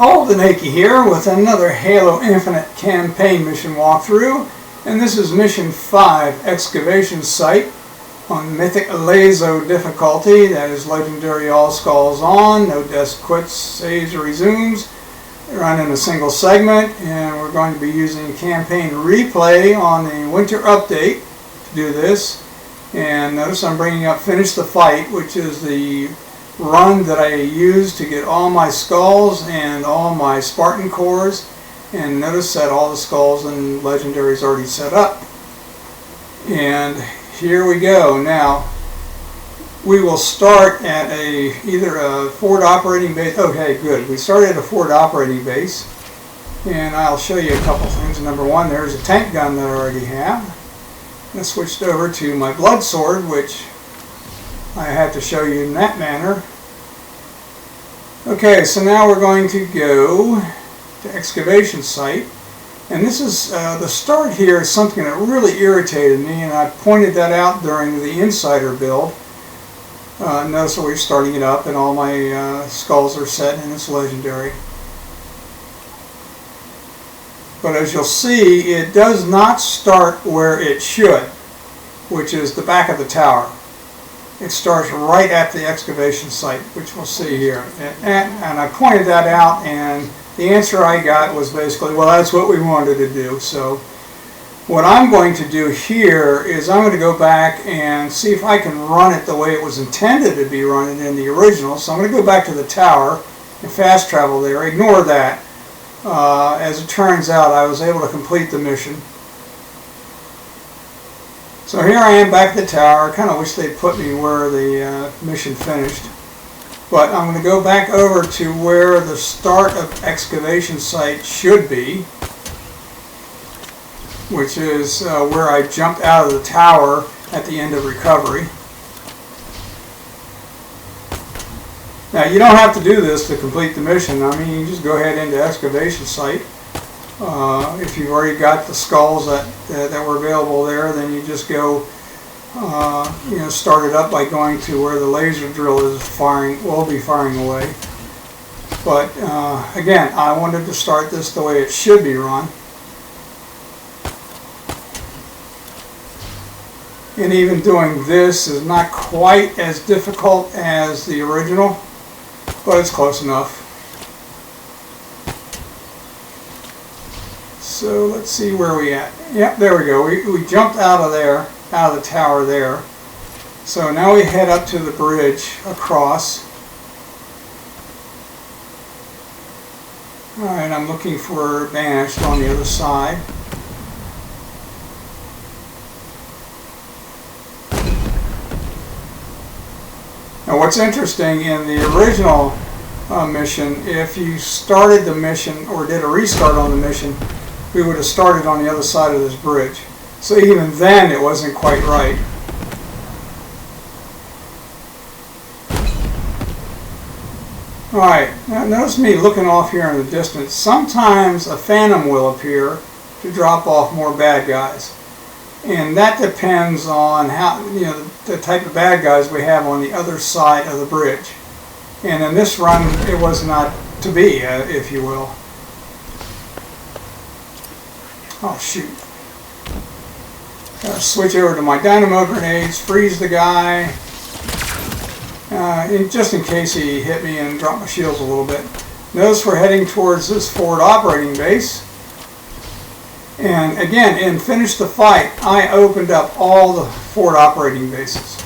Aldenaki here with another Halo Infinite campaign mission walkthrough, and this is mission 5, Excavation Site on Mythic LASO difficulty. That is legendary, all skulls on, no deaths, quits, saves, or resumes. Run in a single segment, and we're going to be using campaign replay on the winter update to do this. And notice I'm bringing up Finish the Fight, which is the run that I used to get all my skulls and all my Spartan cores. And notice that all the skulls and legendaries already set up. And here we go. Now we will start at either a forward operating base. Okay, good. We started at a forward operating base, and I'll show you a couple things. Number one, there's a tank gun that I already have. I switched over to my blood sword, which I had to show you in that manner. Okay, so now we're going to go to Excavation Site, and this is the start here is something that really irritated me, and I pointed that out during the Insider build. Notice that we're starting it up, and all my skulls are set, and it's legendary. But as you'll see, it does not start where it should, which is the back of the tower. It starts right at the excavation site, which we'll see here. And I pointed that out, and the answer I got was basically, well, that's what we wanted to do. So what I'm going to do here is I'm going to go back and see if I can run it the way it was intended to be run in the original. So I'm going to go back to the tower and fast travel there. Ignore that. As it turns out, I was able to complete the mission. So here I am back at the tower. I kind of wish they'd put me where the mission finished. But I'm going to go back over to where the start of excavation site should be, which is where I jumped out of the tower at the end of recovery. Now, you don't have to do this to complete the mission. I mean, you just go ahead into excavation site. If you've already got the skulls that were available there, then you just go, start it up by going to where the laser drill is firing, will be firing away. But again, I wanted to start this the way it should be run. And even doing this is not quite as difficult as the original, but it's close enough. So let's see where we at. Yep, there we go. We jumped out of there, out of the tower there. So now we head up to the bridge across. Alright, I'm looking for Banished on the other side. Now what's interesting, in the original mission, if you started the mission or did a restart on the mission, we would have started on the other side of this bridge. So even then it wasn't quite right. Alright, now notice me looking off here in the distance. Sometimes a phantom will appear to drop off more bad guys. And that depends on how, the type of bad guys we have on the other side of the bridge. And in this run, it was not to be, if you will. Oh, shoot. Gotta switch over to my dynamo grenades, freeze the guy, just in case he hit me and dropped my shields a little bit. Notice we're heading towards this forward operating base. And again, in Finish the Fight, I opened up all the forward operating bases.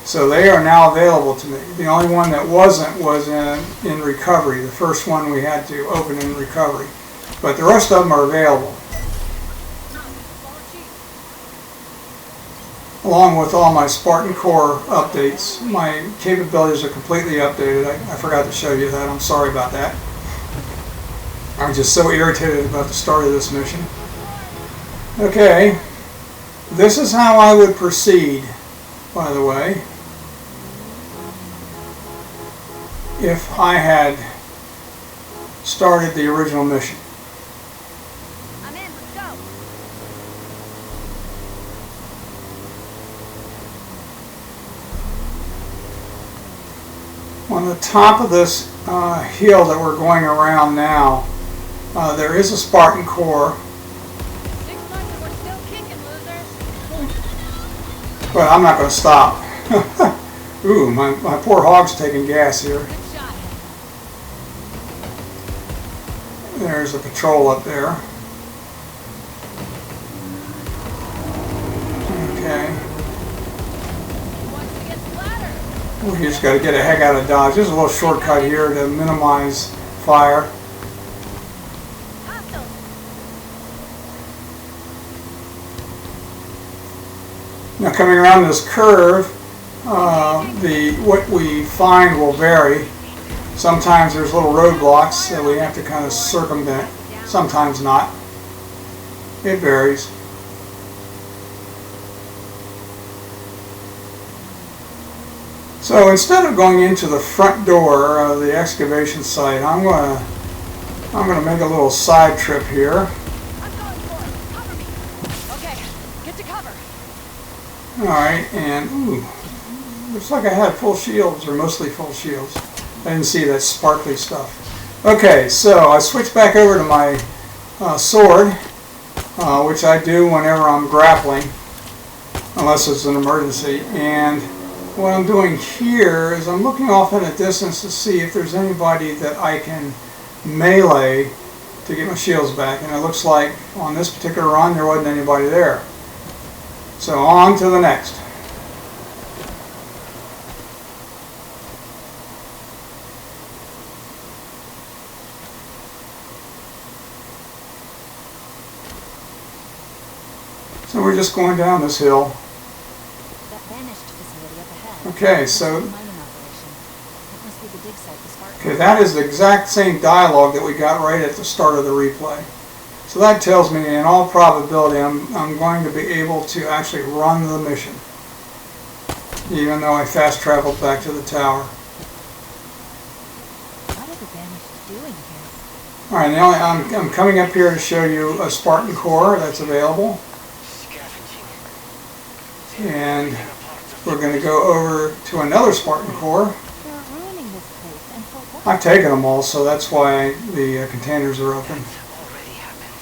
So they are now available to me. The only one that wasn't was in recovery. The first one we had to open in recovery. But the rest of them are available. Along with all my Spartan core updates. My capabilities are completely updated. I forgot to show you that. I'm sorry about that. I'm just so irritated about the start of this mission. Okay, this is how I would proceed, by the way, if I had started the original mission. I'm in, let's go. On the top of this hill that we're going around now, there is a Spartan core, 6 months and we're still kicking, losers. but I'm not going to stop. Ooh, my poor hog's taking gas here. Good shot. There's a patrol up there. Okay. Who wants to get splattered? We just got to get a heck out of Dodge. There's a little shortcut here to minimize fire. Hostile. Now coming around this curve, what we find will vary. Sometimes there's little roadblocks that we have to kind of circumvent. Sometimes not. It varies. So instead of going into the front door of the excavation site, I'm gonna make a little side trip here. I'm going for it. Cover me. Okay, get to cover. All right, and ooh, looks like I had full shields, or mostly full shields. I didn't see that sparkly stuff. Okay, so I switch back over to my sword, which I do whenever I'm grappling, unless it's an emergency. And what I'm doing here is I'm looking off in a distance to see if there's anybody that I can melee to get my shields back. And it looks like on this particular run there wasn't anybody there. So on to the next. So we're just going down this hill. That vanished facility up ahead. Okay, so Mining operation. That must be the dig site for Spartan. okay, that is the exact same dialogue that we got right at the start of the replay. So that tells me in all probability I'm going to be able to actually run the mission, even though I fast traveled back to the tower. What are the vanished doing here? Alright, now I'm coming up here to show you a Spartan core that's available. And we're going to go over to another Spartan core. They're ruining this place and for what? I've taken them all, so that's why the containers are open. Already happened.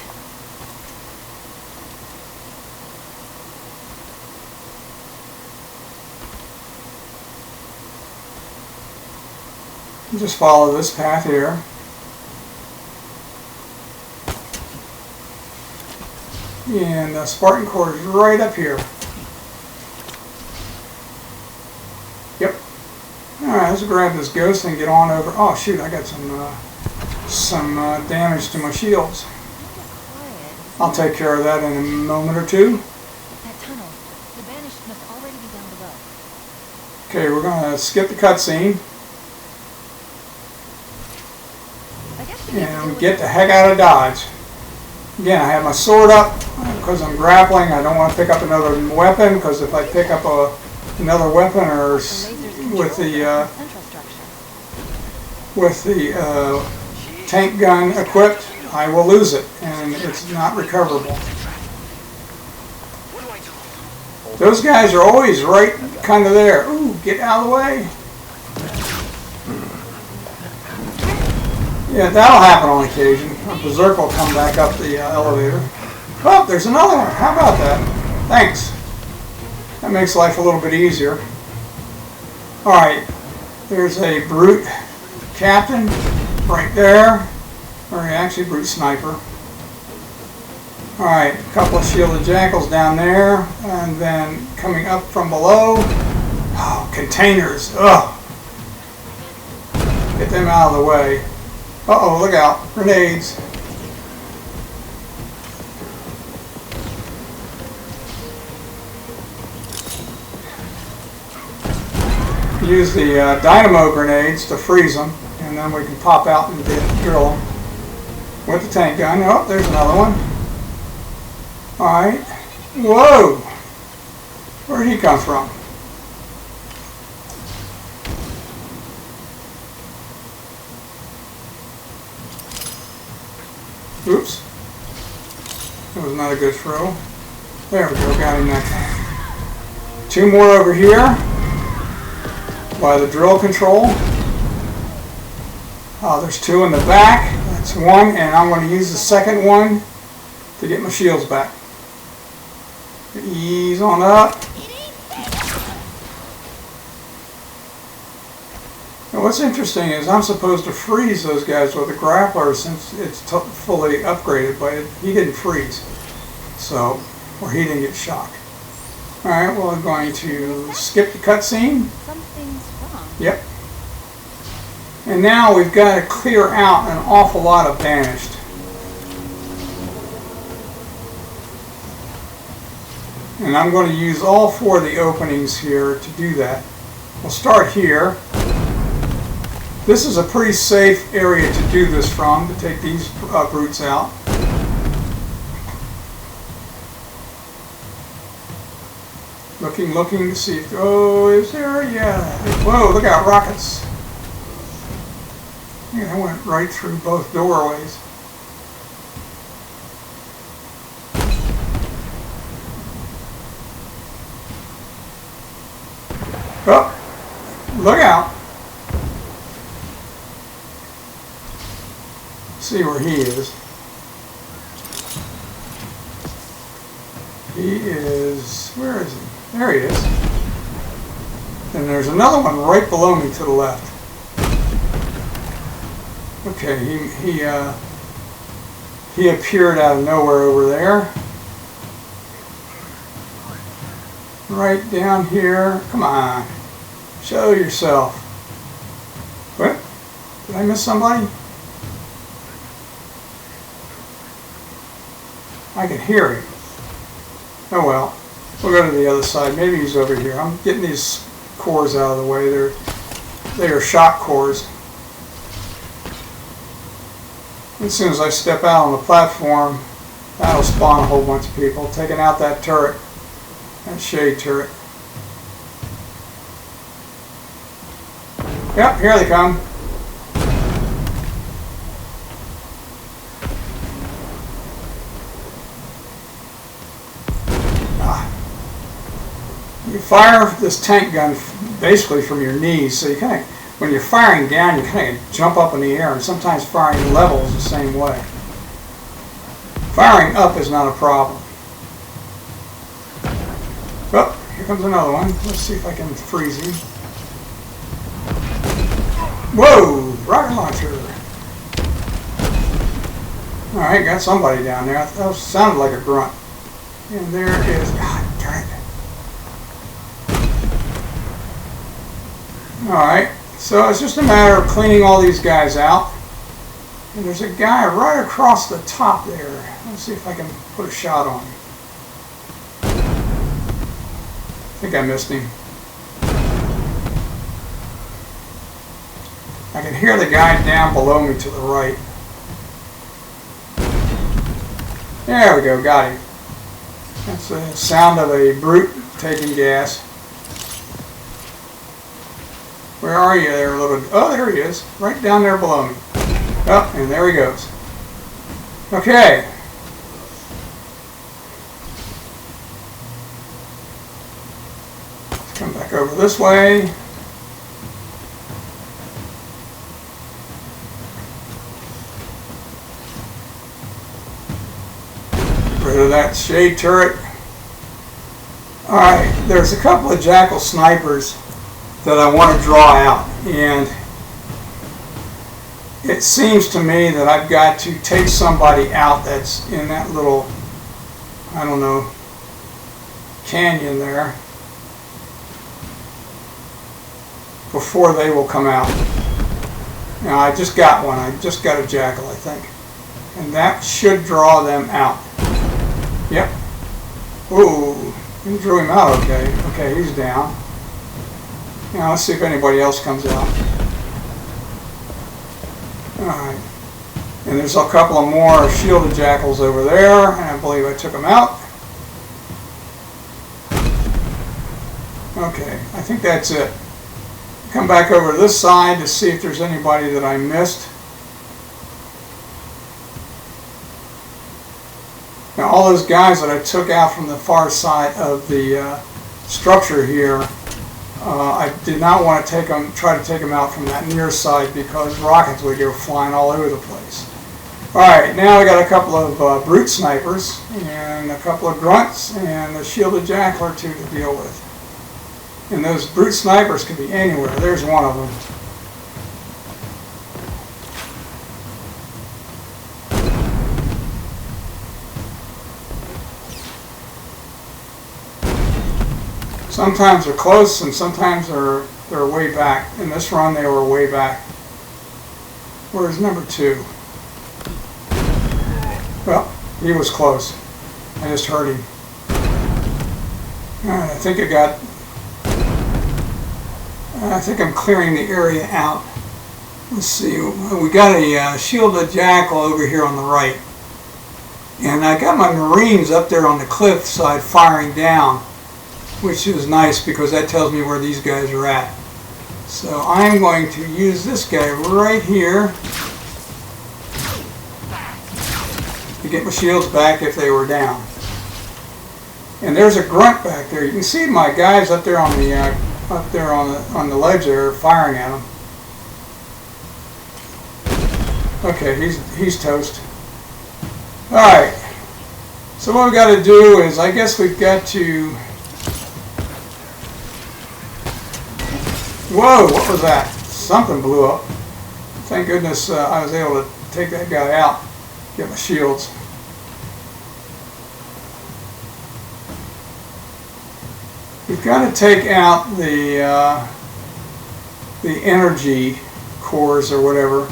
Just follow this path here. And the Spartan core is right up here. Yep. Alright, let's grab this ghost and get on over. Oh shoot, I got some damage to my shields. Quiet. I'll take care of that in a moment or two. That tunnel. The vanished must already be down below. Okay, we're going to skip the cutscene I guess you need to and deal with get the heck out of Dodge. Again, I have my sword up because I'm grappling. I don't want to pick up another weapon because if I pick up another weapon or the lasers with control the central structure. tank gun equipped, I will lose it and it's not recoverable. What do I do? Those guys are always right kind of there. Ooh, get out of the way. Yeah, that'll happen on occasion. A berserker will come back up the elevator. Oh, there's another one. How about that? Thanks. That makes life a little bit easier. Alright, there's a brute captain right there. Or actually brute sniper. Alright, a couple of shielded jackals down there. And then coming up from below. Oh, containers. Ugh. Get them out of the way. Uh-oh, look out. Grenades. Use the dynamo grenades to freeze them, and then we can pop out and drill them with the tank gun. Oh, there's another one. Alright. Whoa! Where'd he come from? Oops. That was not a good throw. There we go, got him that time. Two more over here by the drill control. There's two in the back. That's one, and I'm going to use the second one to get my shields back. Ease on up. Now what's interesting is I'm supposed to freeze those guys with a grappler since it's fully upgraded, but he didn't freeze. So, or he didn't get shocked. Alright, well, we're going to skip the cutscene. Something's wrong. Yep. And now we've got to clear out an awful lot of banished. And I'm going to use all four of the openings here to do that. We'll start here. This is a pretty safe area to do this from, to take these brutes out. Looking to see if, oh, is there? Yeah. Whoa, look out, rockets. Yeah, I went right through both doorways. Oh, look out. See where he is. He is, where is he? There he is. And there's another one right below me to the left. Okay, he appeared out of nowhere over there. Right down here. Come on. Show yourself. What? Did I miss somebody? I can hear him. Oh well. We'll go to the other side. Maybe he's over here. I'm getting these cores out of the way. They are shock cores. As soon as I step out on the platform, that'll spawn a whole bunch of people, taking out that turret, that shade turret. Yep, here they come. You fire this tank gun basically from your knees, so you kind of, when you're firing down, you kind of jump up in the air, and sometimes firing level is the same way. Firing up is not a problem. Oh, here comes another one. Let's see if I can freeze him. Whoa! Rocket launcher! Alright, got somebody down there. That sounded like a grunt. And there is... God darn it. Alright, so it's just a matter of cleaning all these guys out. And there's a guy right across the top there. Let's see if I can put a shot on him. I think I missed him. I can hear the guy down below me to the right. There we go, got him. That's the sound of a brute taking gas. Where are you there, little... Oh, there he is. Right down there below me. Oh, and there he goes. Okay. Let's come back over this way. Get rid of that shade turret. Alright, there's a couple of jackal snipers that I want to draw out, and it seems to me that I've got to take somebody out that's in that little, I don't know, canyon there before they will come out. Now I just got one. I just got a jackal, I think, and that should draw them out. Yep. Ooh, he drew him out okay. Okay, he's down. Now let's see if anybody else comes out. Alright. And there's a couple of more shielded jackals over there, and I believe I took them out. Okay, I think that's it. Come back over to this side to see if there's anybody that I missed. Now all those guys that I took out from the far side of the structure here, I did not want to try to take them out from that near side because rockets would go flying all over the place. Alright, now we got a couple of brute snipers and a couple of grunts and a shielded jackal or two to deal with. And those brute snipers can be anywhere. There's one of them. Sometimes they're close and sometimes they're way back. In this run they were way back. Where's number 2? Well, he was close. I just heard him. Alright, I think I'm clearing the area out. Let's see, we got a shielded jackal over here on the right. And I got my Marines up there on the cliff side firing down, which is nice because that tells me where these guys are at. So I'm going to use this guy right here to get my shields back if they were down. And there's a grunt back there. You can see my guys up there on the ledge there firing at him. Okay, he's toast. All right. So what we got to do is, I guess we've got to. Whoa! What was that? Something blew up. Thank goodness I was able to take that guy out. Get my shields. We've got to take out the energy cores or whatever.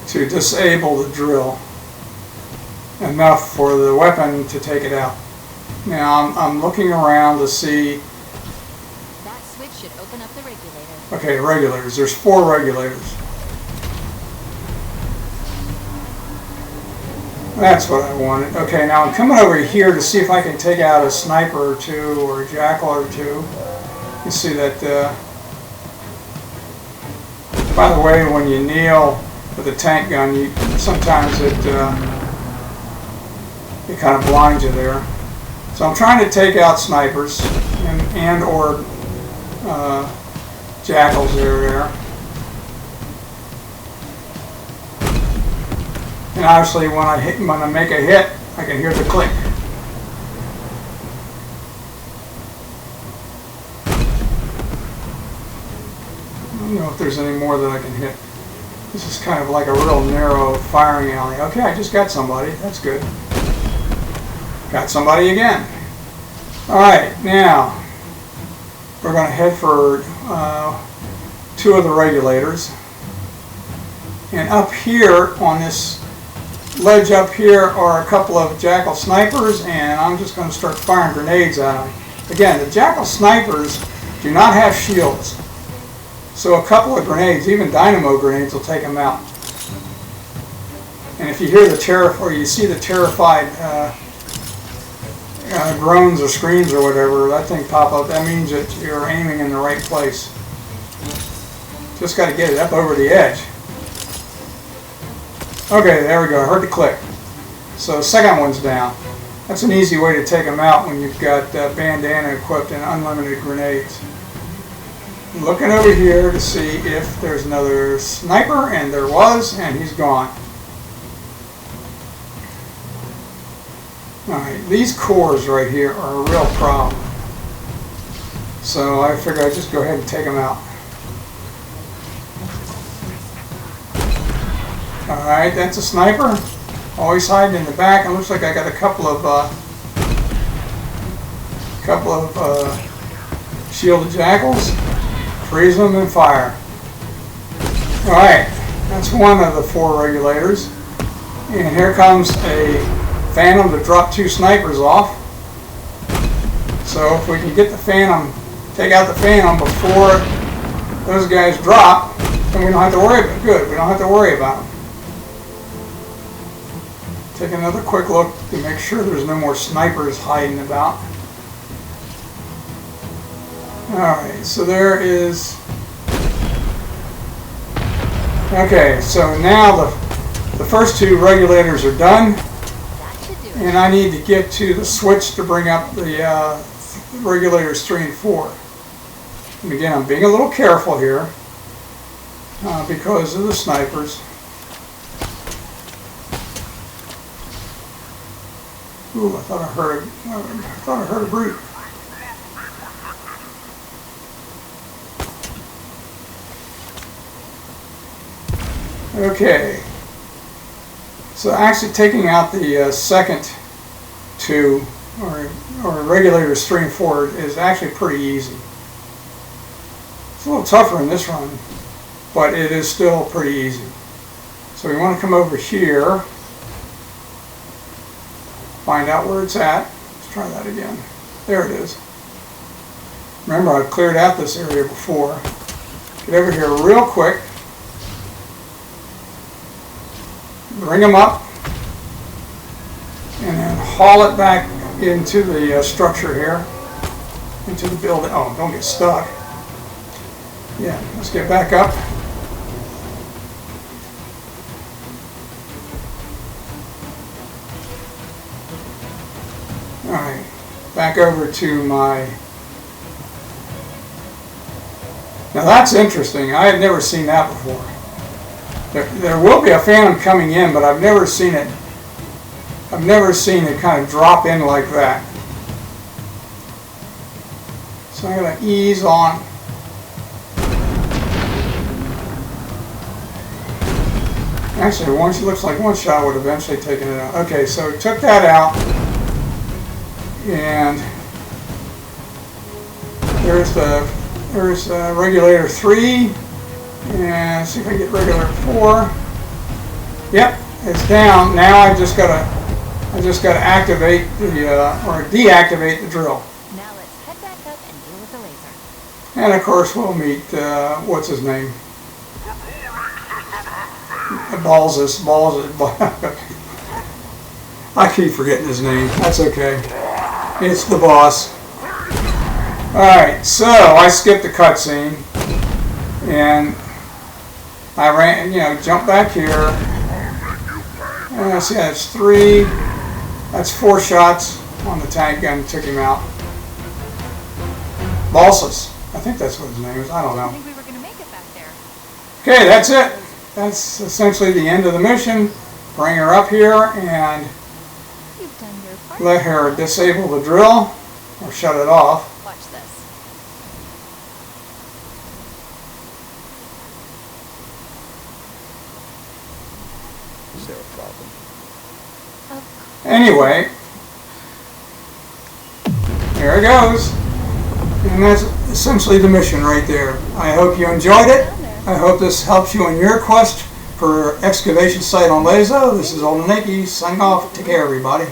To disable the drill. Enough for the weapon to take it out. Now I'm looking around to see. That switch should open up the regulator. Okay, regulators. There's 4 regulators. That's what I wanted. Okay, now I'm coming over here to see if I can take out a sniper or 2 or a jackal or 2. You see that. By the way, when you kneel with a tank gun, sometimes it kind of blinds you there. So I'm trying to take out snipers and or jackals that are there. And obviously when I make a hit, I can hear the click. I don't know if there's any more that I can hit. This is kind of like a real narrow firing alley. Okay, I just got somebody. That's good. Got somebody again. Alright, now we're going to head for 2 of the regulators. And up here on this ledge up here are a couple of jackal snipers, and I'm just going to start firing grenades at them. Again, the jackal snipers do not have shields. So a couple of grenades, even dynamo grenades, will take them out. And if you hear the or you see the terrified groans or screams or whatever, that thing pop up, that means that you're aiming in the right place. Just got to get it up over the edge. Okay, there we go. I heard the click. So the second one's down. That's an easy way to take them out when you've got bandana equipped and unlimited grenades. Looking over here to see if there's another sniper, and there was, and he's gone. Alright, these cores right here are a real problem. So I figure I'd just go ahead and take them out. Alright, that's a sniper. Always hiding in the back. It looks like I got a couple of shielded jackals. Freeze them and fire. Alright, that's one of the 4 regulators. And here comes a Phantom to drop 2 snipers off. So if we can get the Phantom, take out the Phantom before those guys drop, then we don't have to worry about it. Good, we don't have to worry about them. Take another quick look to make sure there's no more snipers hiding about. Alright, so there is. Okay, so now the first 2 regulators are done. That should do and I need to get to the switch to bring up the regulators 3 and 4. And again, I'm being a little careful here because of the snipers. Ooh, I thought I heard a brute. Okay. So actually taking out the second two, or regulators 3 and 4, is actually pretty easy. It's a little tougher in this run, but it is still pretty easy. So we want to come over here, find out where it's at. Let's try that again. There it is. Remember, I've cleared out this area before. Get over here real quick. Bring them up. And then haul it back into the structure here. Into the building. Oh, don't get stuck. Yeah, let's get back up. Alright, back over to my... Now that's interesting. I had never seen that before. There will be a phantom coming in, but I've never seen it. I've never seen it kind of drop in like that. So I'm going to ease on. Actually, it looks like one shot would eventually take it out. Okay, so we took that out. And there's regulator 3, and see if I can get regulator 4. Yep, it's down. Now I just gotta activate the or deactivate the drill. Now let's head back up and deal with the laser. And of course we'll meet what's his name? Balls. I keep forgetting his name. That's okay. It's the boss. Alright, so I skipped the cutscene and I ran, jumped back here. And I see that's 3, that's 4 shots on the tank gun, took him out. Balsas. I think that's what his name is. I don't know. I think we were going to make it back there. Okay, that's it. That's essentially the end of the mission. Bring her up here and You've done your part. let her disable the drill or shut it off. Watch this. Is there a problem? Anyway, there it goes. And that's essentially the mission right there. I hope you enjoyed it. I hope this helps you in your quest for excavation site on LASO. This is Old Nicky signing off. Take care, everybody.